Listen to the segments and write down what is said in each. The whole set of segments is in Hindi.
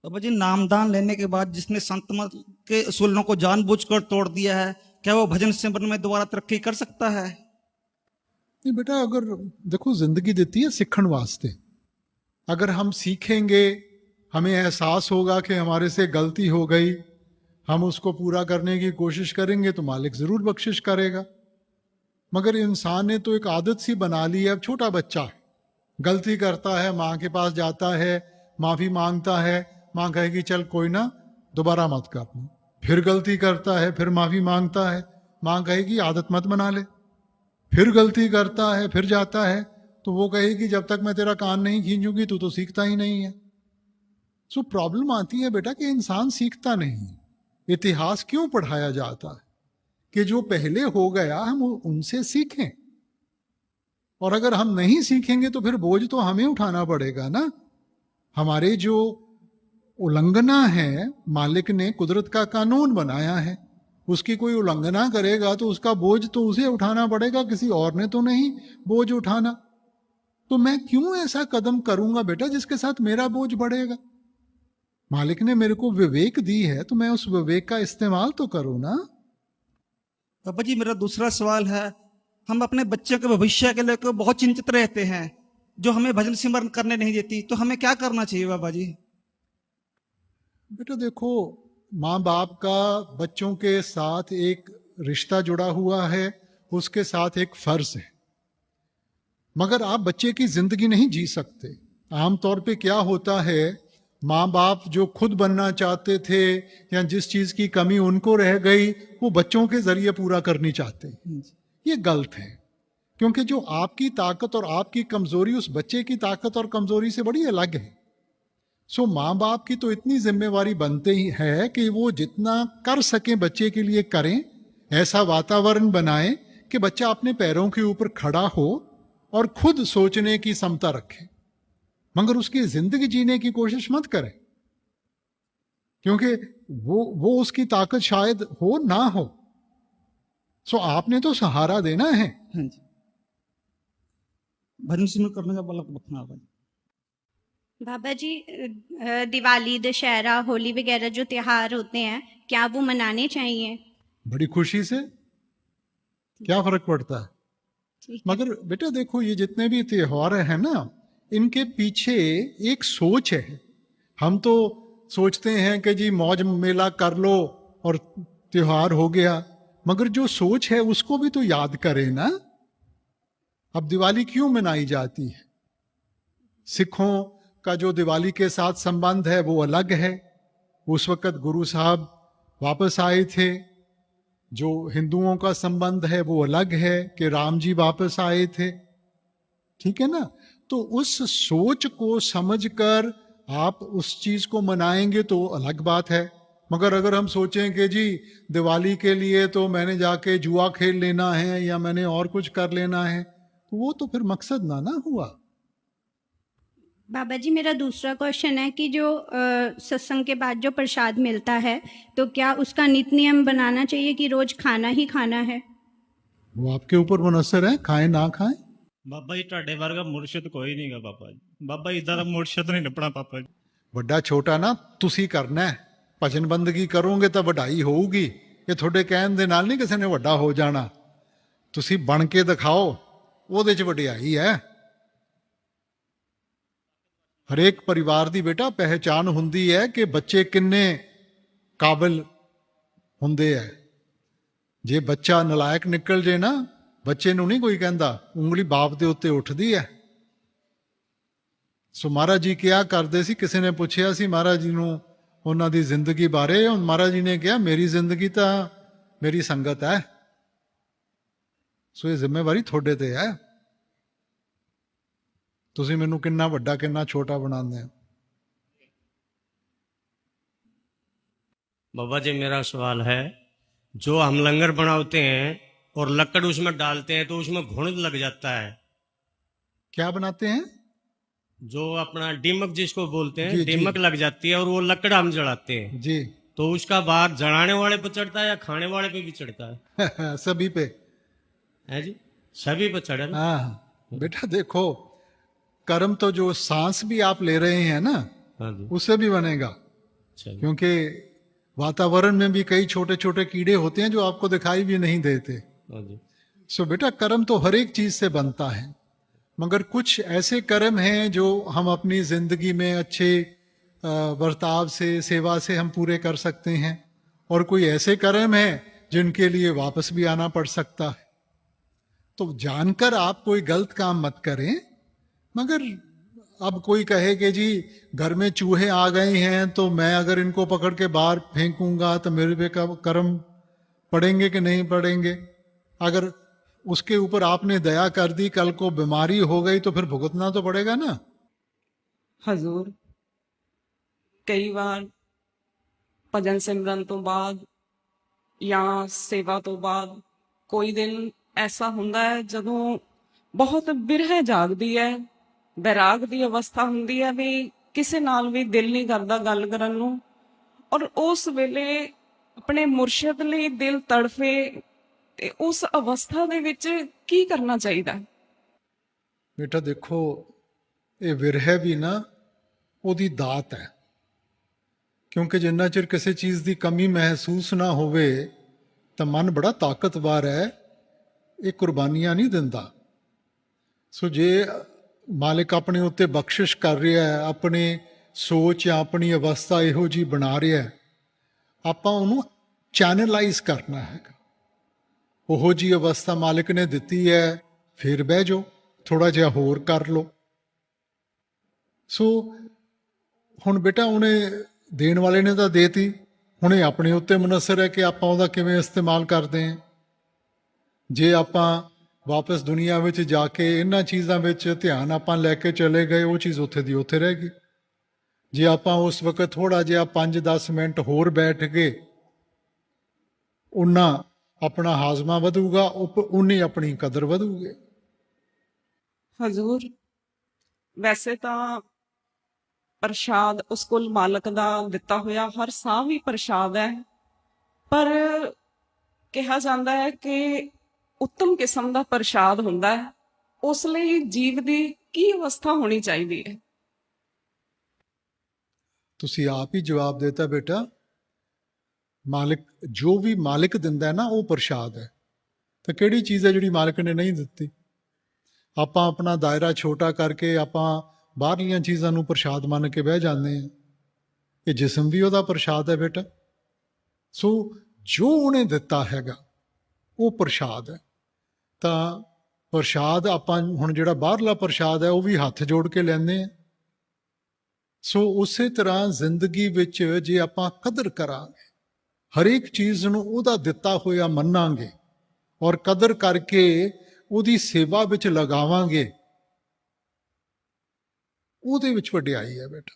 बाबा जी, नामदान लेने के बाद जिसने संत मत के उसूलों को जानबूझकर तोड़ दिया है, क्या वो भजन सिमरन में दोबारा तरक्की कर सकता है? नहीं बेटा, अगर देखो जिंदगी देती है सीखण वास्ते। अगर हम सीखेंगे, हमें एहसास होगा कि हमारे से गलती हो गई, हम उसको पूरा करने की कोशिश करेंगे तो मालिक जरूर बख्शिश करेगा। मगर इंसान ने तो एक आदत सी बना ली है। अब छोटा बच्चा है, गलती करता है, माँ के पास जाता है, माफी मांगता है, माँ कहेगी चल कोई ना, दोबारा मत करना। फिर गलती करता है, फिर माफी मांगता है, माँ कहेगी आदत मत बना ले। फिर गलती करता है, फिर जाता है, तो वो कहेगी जब तक मैं तेरा कान नहीं खींचूंगी तू तो सीखता ही नहीं है। सो प्रॉब्लम आती है बेटा कि इंसान सीखता नहीं। इतिहास क्यों पढ़ाया जाता है? कि जो पहले हो गया हम उनसे सीखें। और अगर हम नहीं सीखेंगे तो फिर बोझ तो हमें उठाना पड़ेगा ना। हमारे जो उल्लंघना है, मालिक ने कुदरत का कानून बनाया है, उसकी कोई उल्लंघना करेगा तो उसका बोझ तो उसे उठाना पड़ेगा, किसी और ने तो नहीं बोझ उठाना। तो मैं क्यों ऐसा कदम करूंगा बेटा जिसके साथ मेरा बोझ बढ़ेगा? मालिक ने मेरे को विवेक दी है तो मैं उस विवेक का इस्तेमाल तो करूं ना। बाबा जी, मेरा दूसरा सवाल है, हम अपने बच्चों के भविष्य के लेकर बहुत चिंतित रहते हैं, जो हमें भजन सिमरन करने नहीं देती, तो हमें क्या करना चाहिए बाबा जी? बेटा देखो, माँ बाप का बच्चों के साथ एक रिश्ता जुड़ा हुआ है, उसके साथ एक फर्ज है। मगर आप बच्चे की जिंदगी नहीं जी सकते। आमतौर पे क्या होता है, माँ बाप जो खुद बनना चाहते थे या जिस चीज की कमी उनको रह गई वो बच्चों के जरिए पूरा करनी चाहते हैं। ये गलत है, क्योंकि जो आपकी ताकत और आपकी कमजोरी उस बच्चे की ताकत और कमजोरी से बड़ी अलग है। सो माँ बाप की तो इतनी जिम्मेवारी बनते ही है कि वो जितना कर सके बच्चे के लिए करें, ऐसा वातावरण बनाएं कि बच्चा अपने पैरों के ऊपर खड़ा हो और खुद सोचने की क्षमता रखे। मगर उसकी जिंदगी जीने की कोशिश मत करें, क्योंकि वो उसकी ताकत शायद हो ना हो। सो आपने तो सहारा देना है। हाँ जी, भजन सिमरन करने का बल रखना बाबा जी। बाबा जी, दिवाली, दशहरा, होली वगैरह जो त्योहार होते हैं, क्या वो मनाने चाहिए? बड़ी खुशी से, क्या फर्क पड़ता है? ठीक है। मगर बेटा देखो, ये जितने भी त्योहार हैं ना, इनके पीछे एक सोच है। हम तो सोचते हैं कि जी मौज मेला कर लो और त्योहार हो गया, मगर जो सोच है उसको भी तो याद करें ना। अब दिवाली क्यों मनाई जाती है? सिखों का जो दिवाली के साथ संबंध है वो अलग है। उस वक्त गुरु साहब वापस आए थे। जो हिंदुओं का संबंध है वो अलग है कि राम जी वापस आए थे। ठीक है ना? तो उस सोच को समझकर आप उस चीज को मनाएंगे तो अलग बात है। मगर अगर हम सोचें कि जी दिवाली के लिए तो मैंने जाके जुआ खेल लेना है या मैंने और कुछ कर लेना है, तो वो तो फिर मकसद ना हुआ। बाबा जी, मेरा दूसरा क्वेश्चन है कि जो सत्संग के बाद जो प्रसाद मिलता है, तो क्या उसका नित नियम बनाना चाहिए कि रोज खाना ही खाना है? वो आपके ऊपर मुनसर है, खाएं ना खाएं। ਬਾਬਾ ਜੀ ਤੁਹਾਡੇ ਵਰਗਾ ਮੁਰਸ਼ਿਦ ਕੋਈ ਨਹੀਂਗਾ ਪਾਪਾ ਜੀ। ਬਾਬਾ ਜੀ ਇਦਾਂ ਦਾ ਮੁਰਸ਼ਿਦ ਨਹੀਂ ਲੱਭਣਾ ਪਾਪਾ ਜੀ। ਵੱਡਾ ਛੋਟਾ ਨਾ ਤੁਸੀਂ ਕਰਨਾ ਹੈ। ਭਜਨ ਬੰਦਗੀ ਕਰੋਗੇ ਤਾਂ ਵਡਾਈ ਹੋਊਗੀ। ਇਹ ਤੁਹਾਡੇ ਕਹਿਣ ਦੇ ਨਾਲ ਨਹੀਂ ਕਿਸੇ ਨੇ ਵੱਡਾ ਹੋ ਜਾਣਾ। ਤੁਸੀਂ ਬਣ ਕੇ ਦਿਖਾਓ, ਉਹਦੇ 'ਚ ਵਡਿਆਈ ਹੈ। ਹਰੇਕ ਪਰਿਵਾਰ ਦੀ ਬੇਟਾ ਪਹਿਚਾਨ ਹੁੰਦੀ ਹੈ ਕਿ ਬੱਚੇ ਕਿੰਨੇ ਕਾਬਿਲ ਹੁੰਦੇ ਹੈ। ਜੇ ਬੱਚਾ ਨਲਾਇਕ ਨਿਕਲ ਜੇ ਨਾ, ਬੱਚੇ ਨੂੰ ਨਹੀਂ ਕੋਈ ਕਹਿੰਦਾ, ਉਂਗਲੀ ਬਾਪ ਦੇ ਉੱਤੇ ਉੱਠਦੀ ਹੈ। ਸੋ ਮਹਾਰਾਜ ਜੀ ਕਿਹਾ ਕਰਦੇ ਸੀ, ਕਿਸੇ ਨੇ ਪੁੱਛਿਆ ਸੀ ਮਹਾਰਾਜ ਜੀ ਨੂੰ ਉਹਨਾਂ ਦੀ ਜ਼ਿੰਦਗੀ ਬਾਰੇ। ਹੁਣ ਮਹਾਰਾਜ ਜੀ ਨੇ ਕਿਹਾ ਮੇਰੀ ਜ਼ਿੰਦਗੀ ਤਾਂ ਮੇਰੀ ਸੰਗਤ ਹੈ। ਸੋ ਇਹ ਜ਼ਿੰਮੇਵਾਰੀ ਤੁਹਾਡੇ ਤੇ ਹੈ। ਤੁਸੀਂ ਮੈਨੂੰ ਕਿੰਨਾ ਵੱਡਾ ਕਿੰਨਾ ਛੋਟਾ ਬਣਾਉਂਦੇ ਹੋ। बाबा जी, मेरा सवाल है, जो हम लंगर बनाते हैं और लकड़ उसमें डालते हैं तो उसमें घुन लग जाता है। क्या बनाते हैं? जो अपना दीमक जिसको बोलते जी, हैं, दीमक लग जाती है और वो लकड़ हम जलाते हैं, जी तो उसका भाग जलाने वाले पे चढ़ता है या खाने वाले पे भी चढ़ता है? सभी पे है जी, सभी पे चढ़े ना। हाँ बेटा देखो, कर्म तो जो सांस भी आप ले रहे हैं ना, हाँ जी। उससे भी बनेगा। चलिए। क्योंकि वातावरण में भी कई छोटे छोटे कीड़े होते हैं जो आपको दिखाई भी नहीं देते। हाँ जी। सो बेटा कर्म तो हर एक चीज से बनता है, मगर कुछ ऐसे कर्म हैं जो हम अपनी जिंदगी में अच्छे बर्ताव से, सेवा से हम पूरे कर सकते हैं, और कोई ऐसे कर्म हैं जिनके लिए वापस भी आना पड़ सकता है। तो जानकर आप कोई गलत काम मत करें। मगर अब कोई कहे कि जी घर में चूहे आ गए हैं तो मैं अगर इनको पकड़ के बाहर फेंकूंगा तो मेरे पे कर्म पड़ेंगे कि नहीं पड़ेंगे? अगर उसके ऊपर आपने दया कर दी, कल को बीमारी हो गई तो फिर भुगतना तो पड़ेगा ना। ਹਜ਼ੂਰ ਕਈ ਵਾਰ ਭਜਨ ਸਿਮਰਨ ਤੋਂ ਬਾਅਦ ਜਾਂ ਸੇਵਾ ਤੋਂ ਬਾਅਦ ਕੋਈ ਦਿਨ ਐਸਾ ਹੁੰਦਾ ਹੈ ਜਦੋਂ ਬਹੁਤ ਬਿਰਹ ਜਾਗਦੀ ਹੈ, ਬੈਰਾਗ ਦੀ ਅਵਸਥਾ ਹੁੰਦੀ ਹੈ ਵੀ ਕਿਸੇ ਨਾਲ ਵੀ ਦਿਲ ਨਹੀਂ ਕਰਦਾ ਗੱਲ ਕਰਨ ਨੂੰ, ਔਰ ਉਸ ਵੇਲੇ ਆਪਣੇ ਮੁਰਸ਼ਿਦ ਲਈ ਦਿਲ ਤੜਫੇ, ਤੇ ਉਸ ਅਵਸਥਾ ਦੇ ਵਿੱਚ ਕੀ ਕਰਨਾ ਚਾਹੀਦਾ? बेटा देखो, ये विरह भी ना ਉਹਦੀ ਦਾਤ ਹੈ, ਕਿਉਂਕਿ ਜਿੰਨਾ ਚਿਰ ਕਿਸੇ ਚੀਜ਼ ਦੀ ਕਮੀ ਮਹਿਸੂਸ ਨਾ ਹੋਵੇ ਤਾਂ ਮਨ ਬੜਾ ਤਾਕਤਵਰ ਹੈ, ਇਹ ਕੁਰਬਾਨੀਆਂ ਨਹੀਂ ਦਿੰਦਾ। ਸੋ ਜੇ ਮਾਲਿਕ ਆਪਣੇ ਉੱਤੇ ਬਖਸ਼ਿਸ਼ ਕਰ ਰਿਹਾ ਹੈ, ਆਪਣੀ ਸੋਚ ਜਾਂ ਆਪਣੀ ਅਵਸਥਾ ਇਹੋ ਜੀ ਬਣਾ ਰਿਹਾ ਹੈ, ਆਪਾਂ ਉਹਨੂੰ ਚੈਨਲਾਈਜ਼ ਕਰਨਾ ਹੈਗਾ। ਉਹੋ ਜੀ ਅਵਸਥਾ ਮਾਲਿਕ ਨੇ ਦਿੱਤੀ ਹੈ, ਫਿਰ ਬਹਿ ਜਾਓ, ਥੋੜਾ ਜਿਹਾ ਹੋਰ ਕਰ ਲਓ। ਸੋ ਹੁਣ ਬੇਟਾ ਉਹਨੇ ਦੇਣ ਵਾਲੇ ਨੇ ਤਾਂ ਦੇਤੀ, ਹੁਣ ਇਹ ਆਪਣੇ ਉੱਤੇ ਮੁਨਸਰ ਹੈ ਕਿ ਆਪਾਂ ਉਹਦਾ ਕਿਵੇਂ ਇਸਤੇਮਾਲ ਕਰਦੇ ਹਾਂ। ਜੇ ਆਪਾਂ ਵਾਪਸ ਦੁਨੀਆ ਵਿੱਚ ਜਾ ਕੇ ਇਹਨਾਂ ਚੀਜ਼ਾਂ ਵਿੱਚ ਧਿਆਨ ਆਪਾਂ ਲੈ ਕੇ ਚਲੇ ਗਏ, ਉਹ ਚੀਜ਼ ਉੱਥੇ ਦੀ ਉੱਥੇ ਰਹਿ ਗਈ। ਜੇ ਆਪਾਂ ਉਸ ਵਕਤ ਥੋੜਾ ਜਿਹਾ 5-10 ਮਿੰਟ ਹੋਰ ਬੈਠ ਗਏ, ਉਨਾ ਆਪਣਾ ਹਾਜ਼ਮਾ ਵਧੂਗਾ, ਉਨੀ ਆਪਣੀ ਕਦਰ ਵਧੂਗੀ। ਹਜ਼ੂਰ ਵੈਸੇ ਤਾਂ ਪ੍ਰਸ਼ਾਦ ਉਸ ਕੁਲ ਮਾਲਕ ਦਾ ਦਿੱਤਾ ਹੋਇਆ ਹਰ ਸਾਹ ਵੀ ਪ੍ਰਸ਼ਾਦ ਹੈ, ਪਰ ਕਿਹਾ ਜਾਂਦਾ ਹੈ ਕਿ ਉੱਤਮ ਕਿਸਮ ਦਾ ਪ੍ਰਸ਼ਾਦ ਹੁੰਦਾ ਹੈ। ਉਸ ਲਈ ਜੀਵ ਦੀ ਕੀ ਅਵਸਥਾ ਹੋਣੀ ਚਾਹੀਦੀ ਹੈ? ਤੁਸੀਂ ਆਪ ਹੀ ਜਵਾਬ ਦੇਤਾ ਬੇਟਾ। ਮਾਲਿਕ ਜੋ ਵੀ ਮਾਲਿਕ ਦਿੰਦਾ ਹੈ ਨਾ, ਉਹ ਪ੍ਰਸ਼ਾਦ ਹੈ। ਤਾਂ ਕਿਹੜੀ ਚੀਜ਼ ਹੈ ਜਿਹੜੀ ਮਾਲਿਕ ਨੇ ਨਹੀਂ ਦਿੱਤੀ? ਆਪਾਂ ਆਪਣਾ ਦਾਇਰਾ ਛੋਟਾ ਕਰਕੇ ਆਪਾਂ ਬਾਹਰਲੀਆਂ ਚੀਜ਼ਾਂ ਨੂੰ ਪ੍ਰਸ਼ਾਦ ਮੰਨ ਕੇ ਬਹਿ ਜਾਂਦੇ ਹਾਂ। ਇਹ ਜਿਸਮ ਵੀ ਉਹਦਾ ਪ੍ਰਸ਼ਾਦ ਹੈ ਬੇਟਾ। ਸੋ ਜੋ ਉਹਨੇ ਦਿੱਤਾ ਹੈਗਾ ਉਹ ਪ੍ਰਸ਼ਾਦ ਹੈ। ਤਾਂ ਪ੍ਰਸ਼ਾਦ ਆਪਾਂ ਹੁਣ ਜਿਹੜਾ ਬਾਹਰਲਾ ਪ੍ਰਸ਼ਾਦ ਹੈ ਉਹ ਵੀ ਹੱਥ ਜੋੜ ਕੇ ਲੈਂਦੇ ਹਾਂ। ਸੋ ਉਸੇ ਤਰ੍ਹਾਂ ਜ਼ਿੰਦਗੀ ਵਿੱਚ ਜੇ ਆਪਾਂ ਕਦਰ ਕਰਾਂਗੇ, ਹਰੇਕ ਚੀਜ਼ ਨੂੰ ਉਹਦਾ ਦਿੱਤਾ ਹੋਇਆ ਮੰਨਾਂਗੇ ਔਰ ਕਦਰ ਕਰਕੇ ਉਹਦੀ ਸੇਵਾ ਵਿੱਚ ਲਗਾਵਾਂਗੇ, ਉਹਦੇ ਵਿੱਚ ਵਡਿਆਈ ਹੈ ਬੇਟਾ।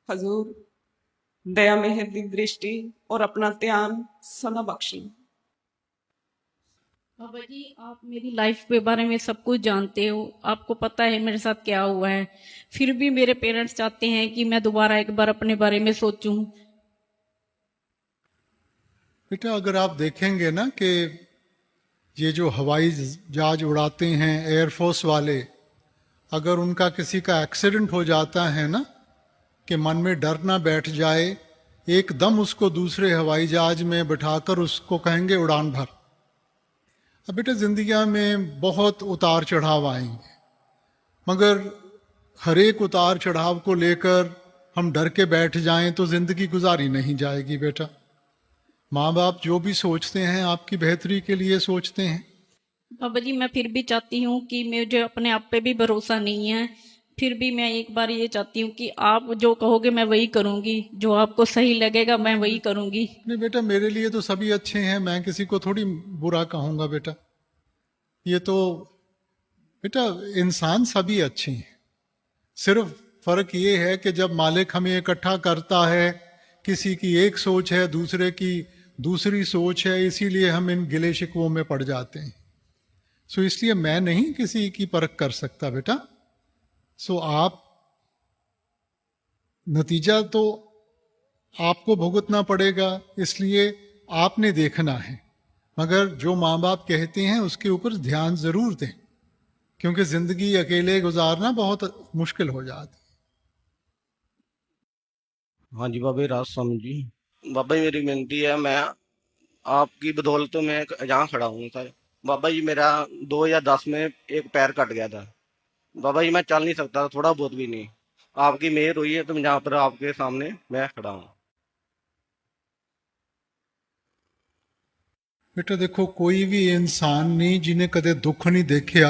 ਹਜ਼ੂਰ दया मेहर की दृष्टि और अपना ध्यान सदा बख्शें। बाबा जी, आप मेरी लाइफ के बारे में सब कुछ जानते हो, आपको पता है मेरे साथ क्या हुआ है, फिर भी मेरे पेरेंट्स चाहते हैं कि मैं दोबारा एक बार अपने बारे में सोचूं। बेटा अगर आप देखेंगे ना कि ये जो हवाई जहाज उड़ाते हैं एयरफोर्स वाले, अगर उनका किसी का एक्सीडेंट हो जाता है ना, कि मन में डर ना बैठ जाए, एकदम उसको दूसरे हवाई जहाज में बिठाकर उसको कहेंगे उड़ान भर। अब बेटा जिंदगी में बहुत उतार चढ़ाव आएंगे, मगर हर एक उतार चढ़ाव को लेकर हम डर के बैठ जाएं तो जिंदगी गुजारी नहीं जाएगी बेटा। माँ बाप जो भी सोचते हैं आपकी बेहतरी के लिए सोचते हैं। बाबा जी, मैं फिर भी चाहती हूँ कि मुझे अपने आप पे भी भरोसा नहीं है, फिर भी मैं एक बार ये चाहती हूँ कि आप जो कहोगे मैं वही करूंगी, जो आपको सही लगेगा मैं वही करूंगी। नहीं बेटा, मेरे लिए तो सभी अच्छे हैं, मैं किसी को थोड़ी बुरा कहूंगा बेटा। ये तो बेटा इंसान सभी अच्छे हैं, सिर्फ फर्क ये है कि जब मालिक हमें इकट्ठा करता है, किसी की एक सोच है, दूसरे की दूसरी सोच है, इसीलिए हम इन गिले शिकवों में पड़ जाते हैं। सो इसलिए मैं नहीं किसी की परख कर सकता बेटा। सो आप नतीजा तो आपको भुगतना पड़ेगा, इसलिए आपने देखना है, मगर जो माँ बाप कहते हैं उसके ऊपर ध्यान जरूर दें, क्योंकि जिंदगी अकेले गुजारना बहुत मुश्किल हो जाती है। हाँ जी बाबा जी, राज स्वामी जी। बाबा जी मेरी विनती है, मैं आपकी बदौलत में यहाँ खड़ा हूँ सर। बाबा जी मेरा 2010 में एक पैर कट गया था बाबा जी, मैं चल नहीं सकता था, थोड़ा बहुत भी नहीं। आपकी मेहर हुई है तो मैं यहाँ पर आपके सामने मैं खड़ा हूँ। बेटा देखो, कोई भी इंसान नहीं जिन्हें कदे दुख नहीं देखिया,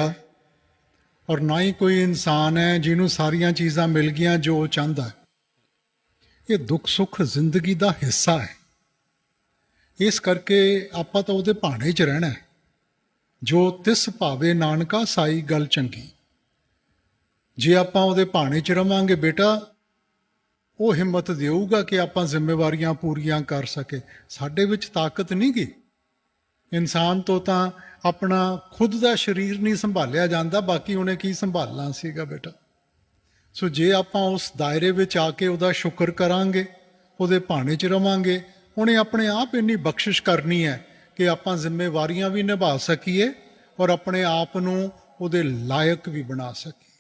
और ना ही कोई इंसान है जिन्हों सारिया चीज़ां मिल गई जो वो चाहता है। ये दुख सुख जिंदगी का हिस्सा है, इस करके ਆਪਾਂ ਤਾਂ ਉਹਦੇ ਭਾਣੇ 'ਚ ਰਹਿਣਾ ਹੈ। ਜੋ ਤਿਸ ਭਾਵੇ ਨਾਨਕਾ ਸਾਈ ਗੱਲ ਚੰਗੀ। ਜੇ ਆਪਾਂ ਉਹਦੇ ਭਾਣੇ 'ਚ ਰਵਾਂਗੇ ਬੇਟਾ, ਉਹ ਹਿੰਮਤ ਦੇਊਗਾ ਕਿ ਆਪਾਂ ਜ਼ਿੰਮੇਵਾਰੀਆਂ ਪੂਰੀਆਂ ਕਰ ਸਕੇ। ਸਾਡੇ ਵਿੱਚ ਤਾਕਤ ਨਹੀਂ ਗੀ। ਇਨਸਾਨ ਤੋਂ ਤਾਂ ਆਪਣਾ ਖੁਦ ਦਾ ਸਰੀਰ ਨਹੀਂ ਸੰਭਾਲਿਆ ਜਾਂਦਾ, ਬਾਕੀ ਉਹਨੇ ਕੀ ਸੰਭਾਲਣਾ ਸੀਗਾ ਬੇਟਾ। ਸੋ ਜੇ ਆਪਾਂ ਉਸ ਦਾਇਰੇ ਵਿੱਚ ਆ ਕੇ ਉਹਦਾ ਸ਼ੁਕਰ ਕਰਾਂਗੇ, ਉਹਦੇ ਭਾਣੇ 'ਚ ਰਵਾਂਗੇ, ਉਹਨੇ ਆਪਣੇ ਆਪ ਇੰਨੀ ਬਖਸ਼ਿਸ਼ ਕਰਨੀ ਹੈ ਕਿ ਆਪਾਂ ਜ਼ਿੰਮੇਵਾਰੀਆਂ ਵੀ ਨਿਭਾ ਸਕੀਏ ਔਰ ਆਪਣੇ ਆਪ ਨੂੰ ਉਹਦੇ ਲਾਇਕ ਵੀ ਬਣਾ ਸਕੀਏ।